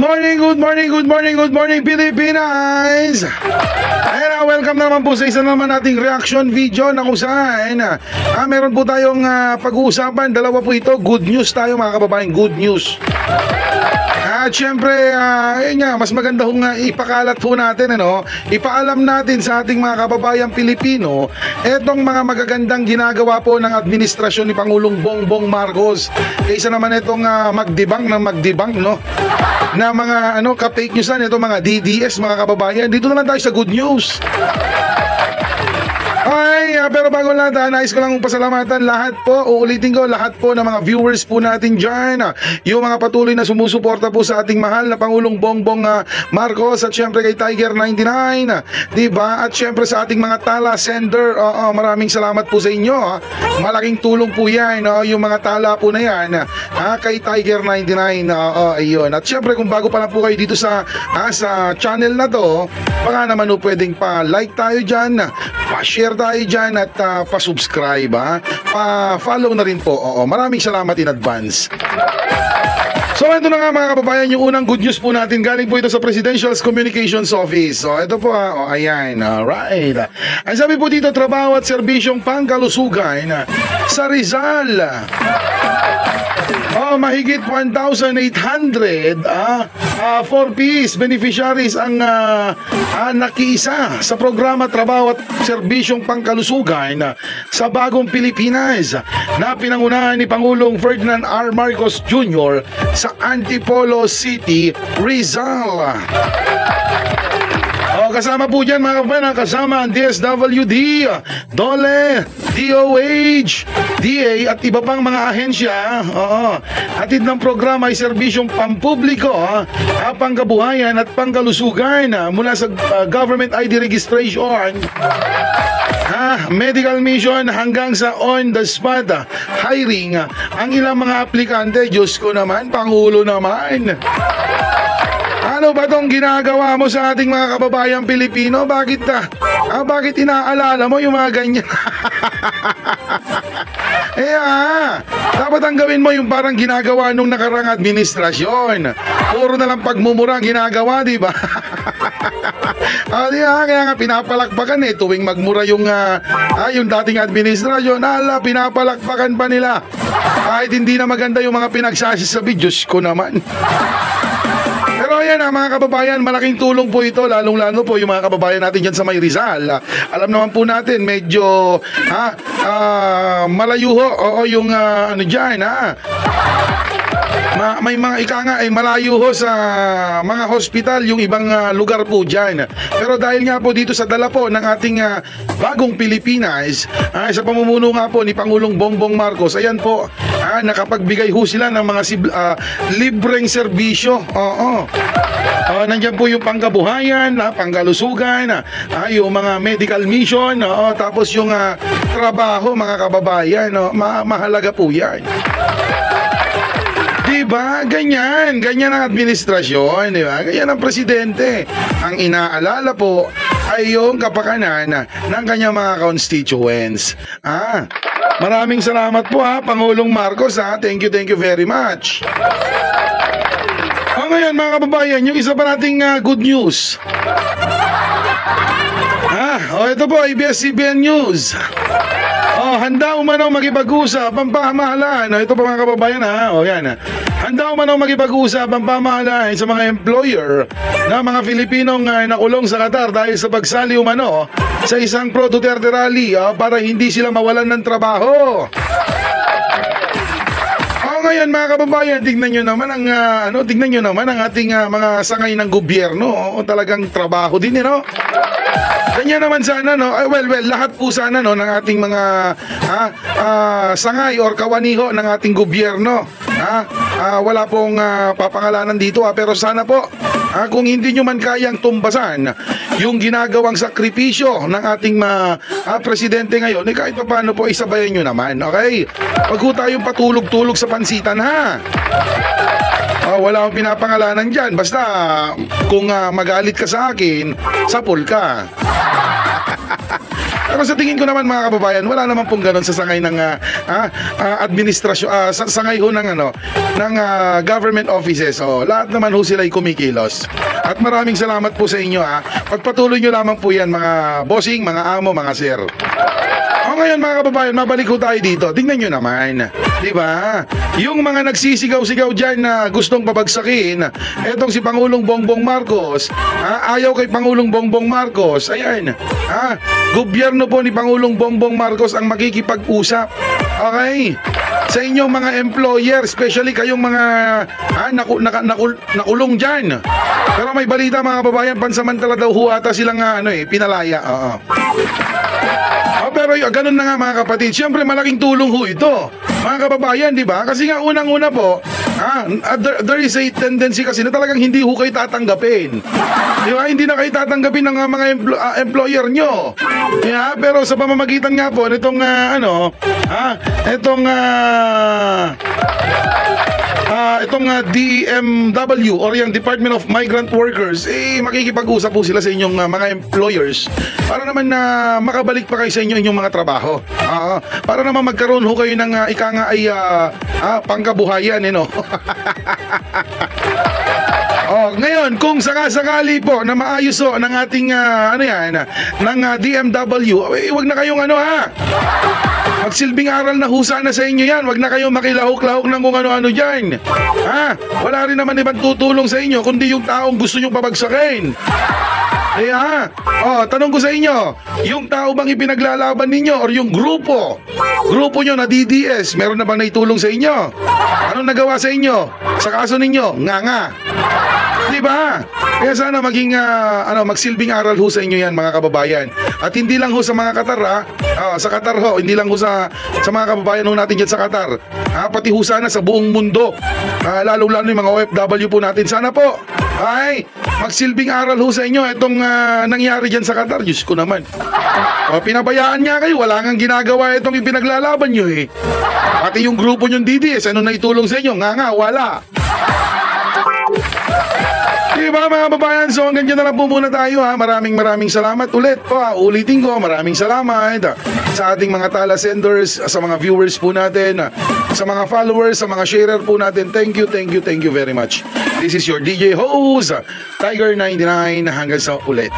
morning, good morning, good morning, good morning, Pilipinas! Ayan, welcome naman po sa isa naman nating reaction video na kung saan meron po tayong pag-uusapan. Dalawa po ito, good news tayo mga kababayan, good news. At syempre, yun nga, mas maganda kung ipakalat po natin, ipaalam natin sa ating mga kababayang Pilipino etong mga magagandang ginagawa po ng administrasyon ni Pangulong Bongbong Marcos. Kaysa naman itong magdibang na mga ka-fake newsan, itong mga DDS mga kababayan. Dito na lang tayo sa good news. Ay, pero bago lahat, nais ko lang pasalamatan lahat po, uulitin ko, lahat po ng mga viewers po natin dyan, yung mga patuloy na sumusuporta po sa ating mahal na Pangulong Bongbong Marcos, at syempre kay Tiger99, diba? At syempre sa ating mga tala sender, maraming salamat po sa inyo, malaking tulong po yan, yung mga tala po na yan, kay Tiger99, ayun. At syempre kung bago pa lang po kayo dito sa channel na to, baka naman pwedeng pa-like tayo dyan, pa-share tayo dyan at pa-subscribe, pa-follow na rin po. Maraming salamat in advance. So ito na nga mga kababayan, yung unang good news po natin galing po ito sa Presidential Communications Office. So ito po, ayan, alright. Ang sabi po dito, trabaho at serbisyong pangkalusugan sa Rizal. Mahigit 1,800 4Ps beneficiaries ang nakiisa sa programa Trabaho at Serbisyong Pangkalusugan sa Bagong Pilipinas na pinangunahan ni Pangulong Ferdinand R. Marcos Jr. sa Antipolo City, Rizal. Kasama po dyan mga kababayan, kasama ang DSWD, DOLE, DOH, DA at iba pang mga ahensya. Hatid ng programa ay serbisyong pampubliko, pangkabuhayan at pangkalusugan mula sa government ID registration, medical mission hanggang sa on-the-spot hiring ang ilang mga aplikante. Diyos ko naman, Pangulo naman. Ano ba tong ginagawa mo sa ating mga kababayang Pilipino? Bakit inaalala mo yung mga ganyan? Dapat ang gawin mo yung parang ginagawa nung nakarang administrasyon. Puro na lang pagmumura ang ginagawa, di ba? Kaya nga pinapalakpakan tuwing magmura yung dating administrasyon. Pinapalakpakan pa nila. Kahit hindi na maganda yung mga pinagsasabi, Diyos ko naman. Pero ayan mga kababayan, malaking tulong po ito, lalong-lalo po yung mga kababayan natin dyan sa may Rizal. Alam naman po natin, medyo malayo yung dyan, may mga malayo sa mga hospital yung ibang lugar po dyan. Pero dahil nga po dito sa dala po ng ating Bagong Pilipinas, sa pamumuno nga po ni Pangulong Bongbong Marcos, ayan po, nakapagbigay ho sila ng mga libreng serbisyo. Nandiyan po yung pangkabuhayan, pangkalusugan, yung mga medical mission, tapos yung trabaho mga kababayan, mahalaga po yan. Diba? Ganyan ang administrasyon, diba? Ganyan ang presidente. Ang inaalala po ay yung kapakanan ng kanyang mga constituents. Maraming salamat po Pangulong Marcos Thank you very much. Ngayon mga kababayan, yung isa pa nating good news. Ito po, ABS-CBN News. Handa umano makipag-usap ang pamahalaan. Ito pa mga kababayan yan. Handa umano makipag-usap ang pamahalaan sa mga employer na mga Filipinong nakulong sa Qatar dahil sa pagsali umano sa isang pro-Duterte rally para hindi sila mawalan ng trabaho. Ngayon mga kababayan, tignan nyo naman ang ating mga sangay ng gobyerno. Talagang trabaho din, Ganyan naman sana, lahat po sana, ng ating mga sangay or kawaniho ng ating gobyerno. Wala pong papangalanan dito, pero sana po, kung hindi nyo man kayang tumbasan yung ginagawang sakripisyo ng ating presidente ngayon, kahit pa paano po isabayan nyo naman, okay? Wag po tayong patulog-tulog sa pansitan, wala akong pinapangalanan dyan. Basta kung magalit ka sa akin, sapul ka. Pero sa tingin ko naman mga kababayan, wala naman pong ganun sa sangay ng administrasyon, sa sangay ho ng government offices. Lahat naman ho sila ay kumikilos. At maraming salamat po sa inyo. Pagpatuloy nyo lamang po yan mga bossing, mga amo, mga sir. Ngayon mga kababayan, mabalik ko tayo dito. Tingnan nyo naman, di ba? Yung mga nagsisigaw-sigaw dyan na gustong pabagsakin, etong si Pangulong Bongbong Marcos, ayaw kay Pangulong Bongbong Marcos, ayan, gobyerno po ni Pangulong Bongbong Marcos ang makikipag-usap. Okay? Sa inyong mga employer, especially kayong mga nakulong dyan. Pero may balita mga kababayan, pansamantala daw ho ata silang pinalaya. Pero ganun na nga mga kapatid, siyempre malaking tulong ho ito mga kababayan, di ba? Kasi nga unang-una po, there is a tendency kasi na talagang hindi ho kayo tatanggapin, di ba? Hindi na kayo tatanggapin ng mga employer nyo, yeah? Pero sa pamamagitan nga po nitong itong DMW or yung Department of Migrant Workers, makikipag-usap po sila sa inyong mga employers para naman na makabalik pa kayo sa inyong mga trabaho. Para naman magkaroon ho kayo ng pangkabuhayan, ngayon, kung sakasakali po na maayos ng ating ng DMW, wag na kayong magsilbing aral na husa na sa inyo yan. Wag na kayong makilahok-lahok ng kung ano-ano dyan. Wala rin naman ibang tutulong sa inyo kundi yung taong gusto nyong pabagsakin. Tanong ko sa inyo, yung tao bang ipinaglalaban ninyo or yung grupo nyo na DDS, meron na bang naitulong sa inyo? Anong nagawa sa inyo? Sa kaso ninyo, nga. Di ba? Kaya sana maging magsilbing aral ho sa inyo yan mga kababayan. At hindi lang ho sa mga Qatar sa Qatar ho, hindi lang ho sa mga kababayan ho natin dyan sa Qatar. Pati ho sana sa buong mundo. Lalo-lalo yung mga OFW po natin. Sana po ay magsilbing aral ho sa inyo itong nangyari dyan sa Qatar. Diyos ko naman. Pinabayaan nga kayo, wala nang ginagawa itong ipinaglalaban nyo Pati yung grupo nyong DDS, ano na itulong sa inyo? Nga, wala. Diba mga babayan, so hanggang dyan na lang po muna tayo Maraming salamat ulit po ulitin ko, maraming salamat sa ating mga tala senders, sa mga viewers po natin, sa mga followers, sa mga sharer po natin. Thank you very much. This is your DJ host, Tiger99. Hanggang sa ulit.